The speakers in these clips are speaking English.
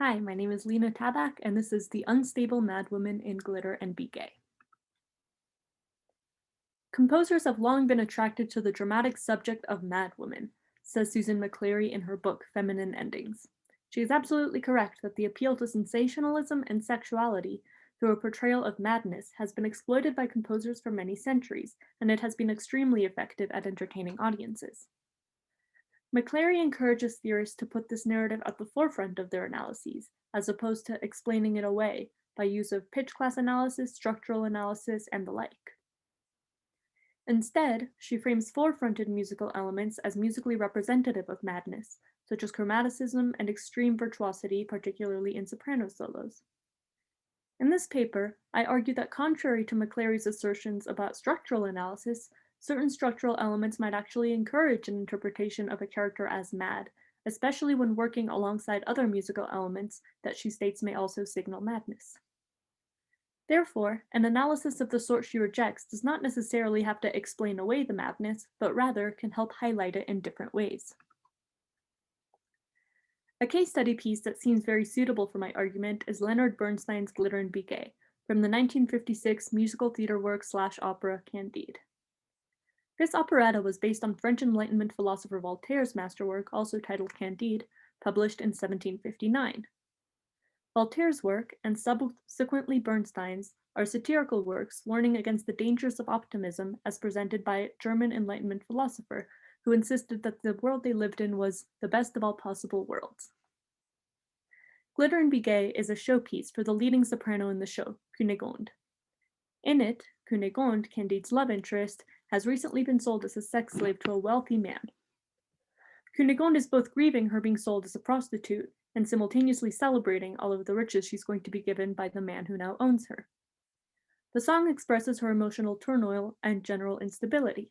Hi, my name is Lena Tabak, and this is The Unstable Madwoman in Glitter and Be Gay. Composers have long been attracted to the dramatic subject of madwomen, says Susan McClary in her book Feminine Endings. She is absolutely correct that the appeal to sensationalism and sexuality through a portrayal of madness has been exploited by composers for many centuries, and it has been extremely effective at entertaining audiences. McClary encourages theorists to put this narrative at the forefront of their analyses, as opposed to explaining it away by use of pitch class analysis, structural analysis, and the like. Instead, she frames four-fronted musical elements as musically representative of madness, such as chromaticism and extreme virtuosity, particularly in soprano solos. In this paper, I argue that contrary to McClary's assertions about structural analysis, certain structural elements might actually encourage an interpretation of a character as mad, especially when working alongside other musical elements that she states may also signal madness. Therefore, an analysis of the sort she rejects does not necessarily have to explain away the madness, but rather can help highlight it in different ways. A case study piece that seems very suitable for my argument is Leonard Bernstein's Glitter and Be Gay, from the 1956 musical theater work / opera Candide. This operetta was based on French Enlightenment philosopher Voltaire's masterwork, also titled Candide, published in 1759. Voltaire's work, and subsequently Bernstein's, are satirical works warning against the dangers of optimism as presented by a German Enlightenment philosopher who insisted that the world they lived in was the best of all possible worlds. Glitter and Be Gay is a showpiece for the leading soprano in the show, Cunegonde. In it, Cunegonde, Candide's love interest, has recently been sold as a sex slave to a wealthy man. Cunegonde is both grieving her being sold as a prostitute and simultaneously celebrating all of the riches she's going to be given by the man who now owns her. The song expresses her emotional turmoil and general instability.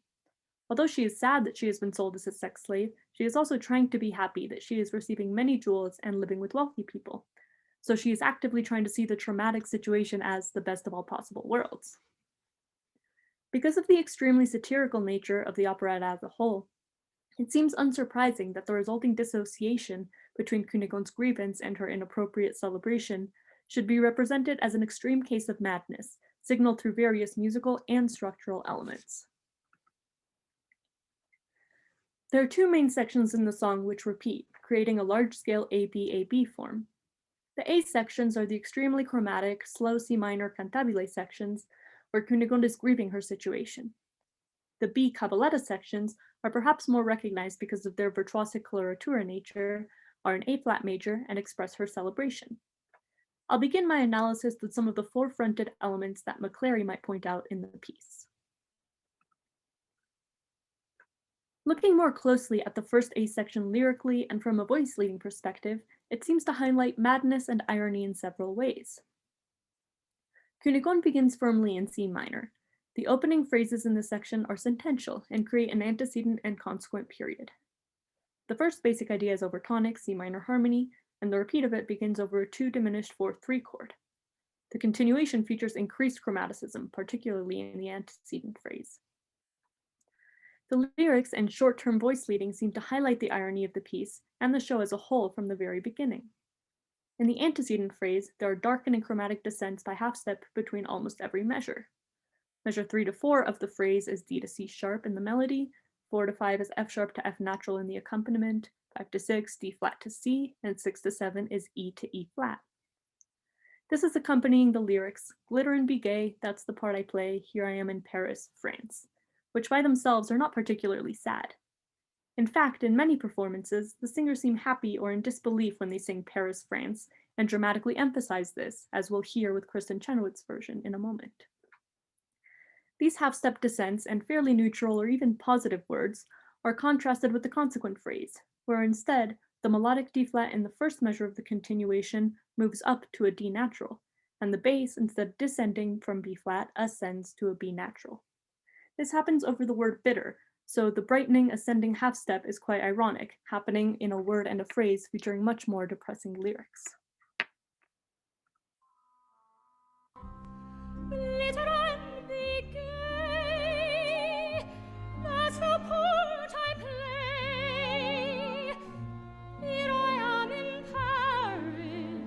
Although she is sad that she has been sold as a sex slave, she is also trying to be happy that she is receiving many jewels and living with wealthy people. So she is actively trying to see the traumatic situation as the best of all possible worlds. Because of the extremely satirical nature of the operetta as a whole, it seems unsurprising that the resulting dissociation between Cunegonde's grievance and her inappropriate celebration should be represented as an extreme case of madness, signaled through various musical and structural elements. There are two main sections in the song which repeat, creating a large-scale A-B-A-B form. The A sections are the extremely chromatic, slow C minor cantabile sections, where Cunegonde is grieving her situation. The B cabaletta sections are perhaps more recognized because of their virtuosic coloratura nature, are in A-flat major, and express her celebration. I'll begin my analysis with some of the four-fronted elements that McClary might point out in the piece. Looking more closely at the first A section lyrically and from a voice leading perspective, it seems to highlight madness and irony in several ways. Cunegonde begins firmly in C minor. The opening phrases in this section are sentential and create an antecedent and consequent period. The first basic idea is over tonic C minor harmony, and the repeat of it begins over a 2 diminished 4/3 chord. The continuation features increased chromaticism, particularly in the antecedent phrase. The lyrics and short-term voice leading seem to highlight the irony of the piece and the show as a whole from the very beginning. In the antecedent phrase, there are darkening chromatic descents by half step between almost every measure. Measure 3 to 4 of the phrase is D to C sharp in the melody, 4 to 5 is F sharp to F natural in the accompaniment, 5 to 6 D flat to C, and 6 to 7 is E to E flat. This is accompanying the lyrics, "Glitter and be gay, that's the part I play, here I am in Paris, France," which by themselves are not particularly sad. In fact, in many performances, the singers seem happy or in disbelief when they sing Paris, France, and dramatically emphasize this, as we'll hear with Kristen Chenoweth's version in a moment. These half-step descents and fairly neutral or even positive words are contrasted with the consequent phrase, where instead, the melodic D-flat in the first measure of the continuation moves up to a D natural, and the bass, instead of descending from B-flat, ascends to a B natural. This happens over the word bitter, so the brightening ascending half-step is quite ironic, happening in a word and a phrase featuring much more depressing lyrics. Glitter and be gay, that's the part I play. Here I am in Paris,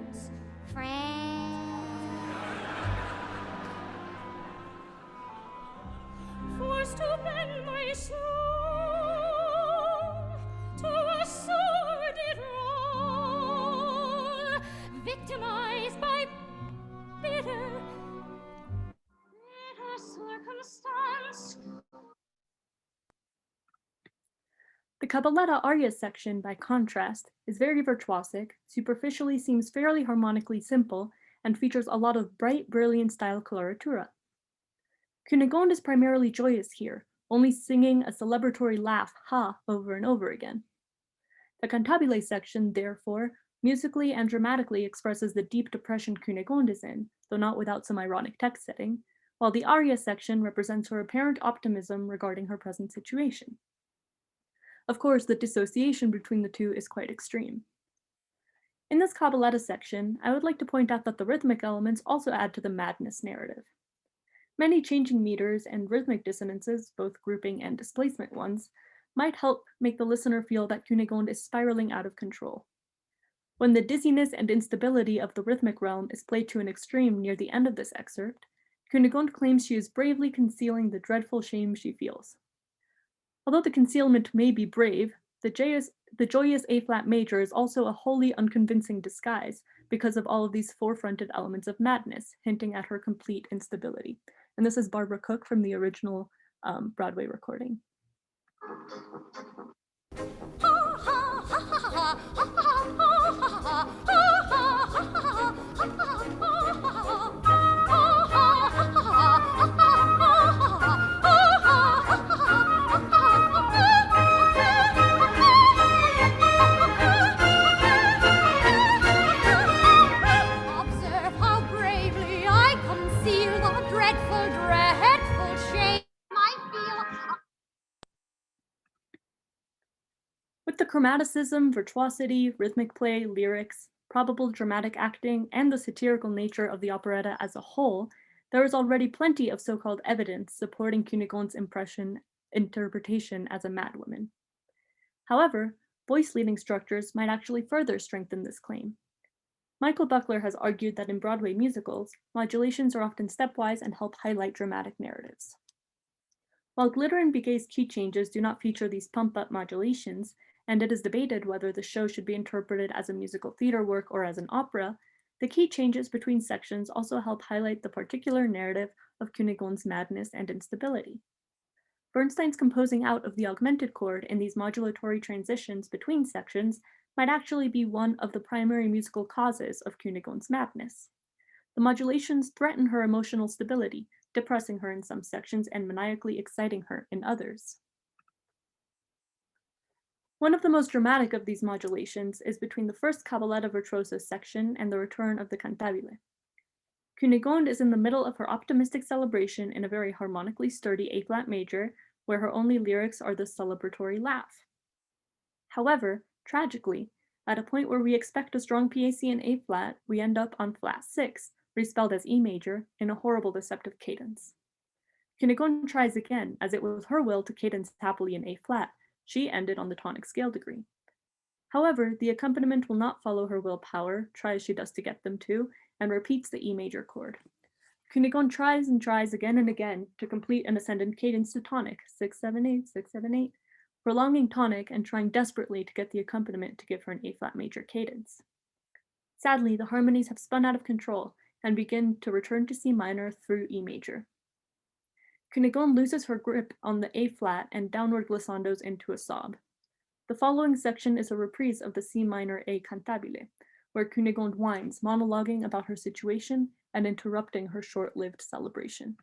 The Cabaletta aria section, by contrast, is very virtuosic, superficially seems fairly harmonically simple, and features a lot of bright, brilliant style coloratura. Cunegonde is primarily joyous here, only singing a celebratory laugh, ha, over and over again. The cantabile section, therefore, musically and dramatically expresses the deep depression Cunegonde is in, though not without some ironic text setting, while the aria section represents her apparent optimism regarding her present situation. Of course, the dissociation between the two is quite extreme. In this cabaletta section, I would like to point out that the rhythmic elements also add to the madness narrative. Many changing meters and rhythmic dissonances, both grouping and displacement ones, might help make the listener feel that Cunegonde is spiraling out of control. When the dizziness and instability of the rhythmic realm is played to an extreme near the end of this excerpt, Cunegonde claims she is bravely concealing the dreadful shame she feels. Although the concealment may be brave, the joyous A-flat major is also a wholly unconvincing disguise because of all of these forefronted elements of madness, hinting at her complete instability. And this is Barbara Cook from the original Broadway recording. Observe how bravely I conceal the dreadful, dreadful shame I feel. With the chromaticism, virtuosity, rhythmic play, lyrics, probable dramatic acting, and the satirical nature of the operetta as a whole, there is already plenty of so-called evidence supporting Cunegonde's interpretation as a madwoman. However, voice-leading structures might actually further strengthen this claim. Michael Buckler has argued that in Broadway musicals, modulations are often stepwise and help highlight dramatic narratives. While Glitter and Biguet's key changes do not feature these pump-up modulations, and it is debated whether the show should be interpreted as a musical theater work or as an opera, the key changes between sections also help highlight the particular narrative of Cunegonde's madness and instability. Bernstein's composing out of the augmented chord in these modulatory transitions between sections might actually be one of the primary musical causes of Cunegonde's madness. The modulations threaten her emotional stability, depressing her in some sections and maniacally exciting her in others. One of the most dramatic of these modulations is between the first Cabaletta Virtuoso section and the return of the Cantabile. Cunegonde is in the middle of her optimistic celebration in a very harmonically sturdy A-flat major, where her only lyrics are the celebratory laugh. However, tragically, at a point where we expect a strong PAC in A-flat, we end up on flat 6, respelled as E major, in a horrible deceptive cadence. Cunegonde tries again, as it was her will to cadence happily in A-flat. She ended on the tonic scale degree. However, the accompaniment will not follow her willpower, try as she does to get them to, and repeats the E major chord. Cunegonde tries and tries again and again to complete an ascendant cadence to tonic, 6-7-8, 6-7-8, prolonging tonic and trying desperately to get the accompaniment to give her an A-flat major cadence. Sadly, the harmonies have spun out of control and begin to return to C minor through E major. Cunegonde loses her grip on the A-flat and downward glissandos into a sob. The following section is a reprise of the C minor A cantabile, where Cunegonde whines, monologuing about her situation and interrupting her short-lived celebration.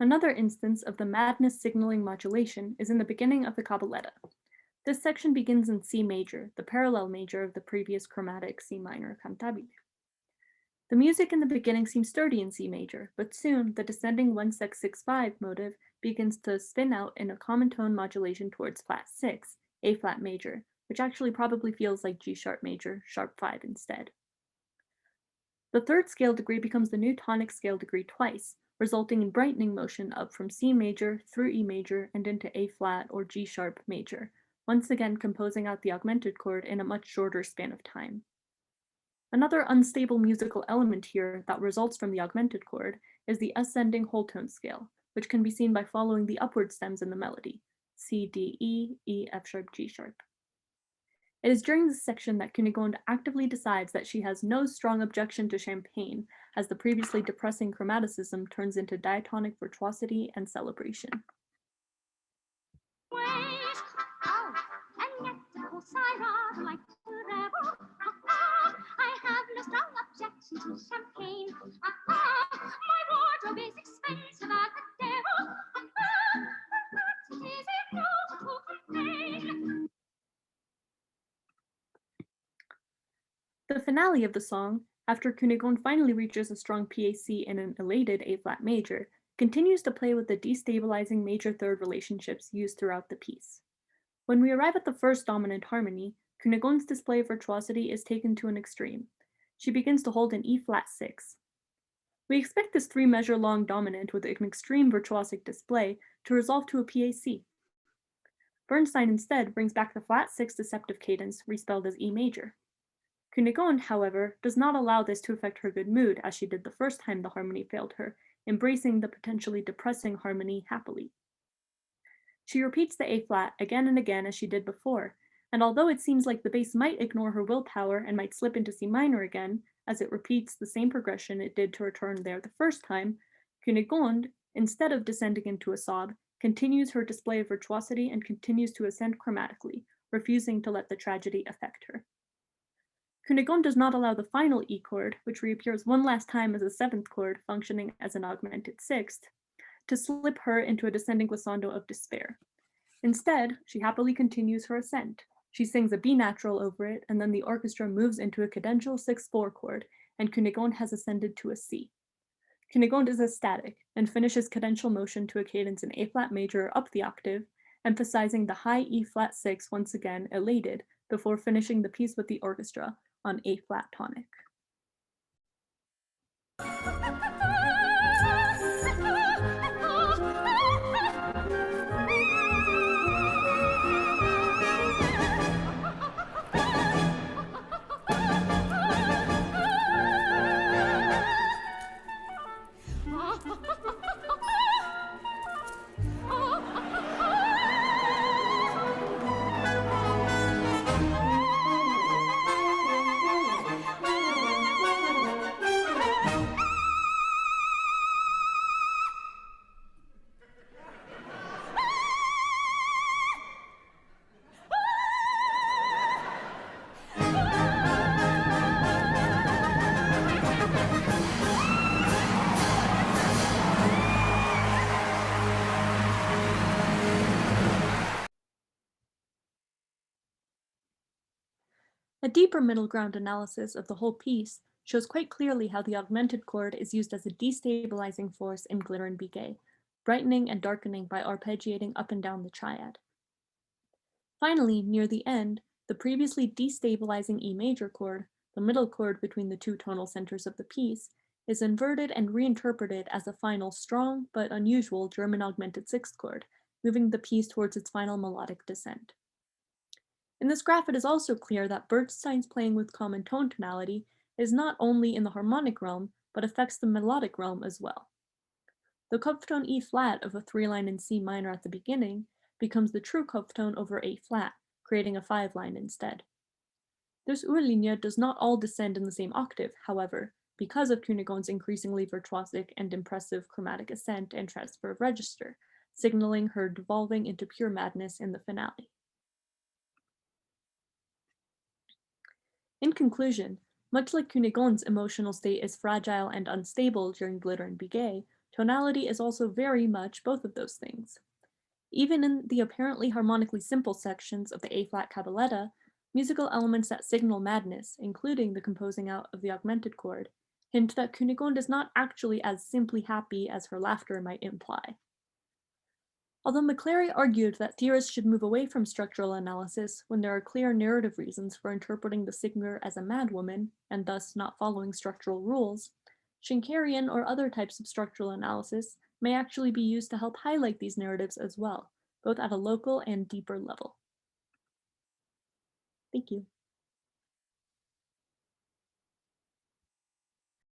Another instance of the madness signaling modulation is in the beginning of the Cabaletta. This section begins in C major, the parallel major of the previous chromatic C minor cantabile. The music in the beginning seems sturdy in C major, but soon the descending 1-6-6-5 motive begins to spin out in a common tone modulation towards flat 6, A flat major, which actually probably feels like G sharp major, sharp 5 instead. The third scale degree becomes the new tonic scale degree twice, resulting in brightening motion up from C major through E major and into A flat or G sharp major, once again composing out the augmented chord in a much shorter span of time. Another unstable musical element here that results from the augmented chord is the ascending whole tone scale, which can be seen by following the upward stems in the melody, C, D, E, E, F sharp, G sharp. It is during this section that Cunegonde actively decides that she has no strong objection to champagne, as the previously depressing chromaticism turns into diatonic virtuosity and celebration. Wait, oh, and yet of course I rather like to revel. I have no strong objection to champagne. My wardrobe is expensive as the devil. But it is enough to complain. The finale of the song, after Cunegonde finally reaches a strong PAC in an elated A-flat major, continues to play with the destabilizing major-third relationships used throughout the piece. When we arrive at the first dominant harmony, Cunegonde's display of virtuosity is taken to an extreme. She begins to hold an E-flat 6. We expect this 3-measure-long dominant with an extreme virtuosic display to resolve to a PAC. Bernstein instead brings back the flat 6 deceptive cadence, respelled as E major. Cunegonde, however, does not allow this to affect her good mood as she did the first time the harmony failed her, embracing the potentially depressing harmony happily. She repeats the A-flat again and again as she did before, and although it seems like the bass might ignore her willpower and might slip into C minor again, as it repeats the same progression it did to return there the first time, Cunegonde, instead of descending into a sob, continues her display of virtuosity and continues to ascend chromatically, refusing to let the tragedy affect her. Cunegonde does not allow the final E chord, which reappears one last time as a 7th chord functioning as an augmented 6th, to slip her into a descending glissando of despair. Instead, she happily continues her ascent. She sings a B natural over it, and then the orchestra moves into a cadential 6/4 chord, and Cunegonde has ascended to a C. Cunegonde is ecstatic and finishes cadential motion to a cadence in A-flat major up the octave, emphasizing the high E-flat 6 once again elated before finishing the piece with the orchestra on A-flat tonic. A deeper middle ground analysis of the whole piece shows quite clearly how the augmented chord is used as a destabilizing force in Glitter and Be Gay, brightening and darkening by arpeggiating up and down the triad. Finally, near the end, the previously destabilizing E major chord, the middle chord between the two tonal centers of the piece, is inverted and reinterpreted as a final strong but unusual German augmented 6th chord, moving the piece towards its final melodic descent. In this graph, it is also clear that Bernstein's playing with common tone tonality is not only in the harmonic realm, but affects the melodic realm as well. The Kopftone E flat of a 3-line in C minor at the beginning becomes the true Kopftone over A flat, creating a 5-line instead. This Urlinie does not all descend in the same octave, however, because of Cunegonde's increasingly virtuosic and impressive chromatic ascent and transfer of register, signaling her devolving into pure madness in the finale. In conclusion, much like Cunegonde's emotional state is fragile and unstable during Glitter and Be Gay, tonality is also very much both of those things. Even in the apparently harmonically simple sections of the A-flat cabaletta, musical elements that signal madness, including the composing out of the augmented chord, hint that Cunegonde is not actually as simply happy as her laughter might imply. Although McClary argued that theorists should move away from structural analysis when there are clear narrative reasons for interpreting the singer as a madwoman, and thus not following structural rules, Schenkerian or other types of structural analysis may actually be used to help highlight these narratives as well, both at a local and deeper level. Thank you.